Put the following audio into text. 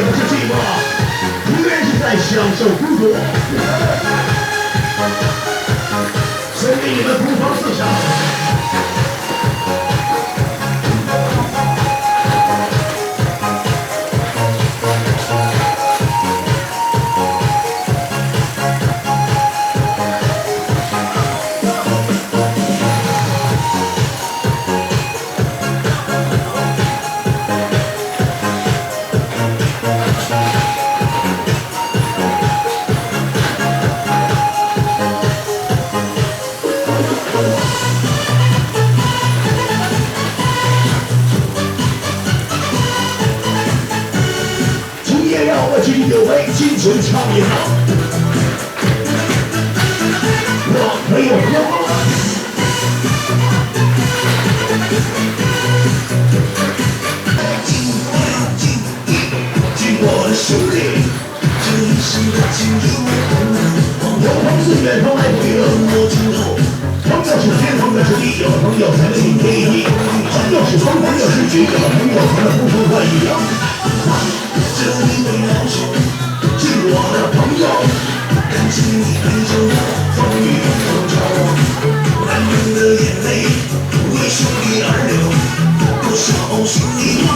不是寂寞，一个人是在享受孤独。送给你们东方思想。今夜让我敬酒杯，尽情唱一唱。我没有喝过。敬我的兄弟，这一世的情书，有朋自远方来陪我今后。朋友是天，朋友是地，有朋友才能顶天立地。朋友是风，朋友是雨，有朋友才能呼风唤雨。这里的老兄，是我的朋友，感激你陪着我风雨同舟。男人的眼泪为兄弟而流，多少心里话。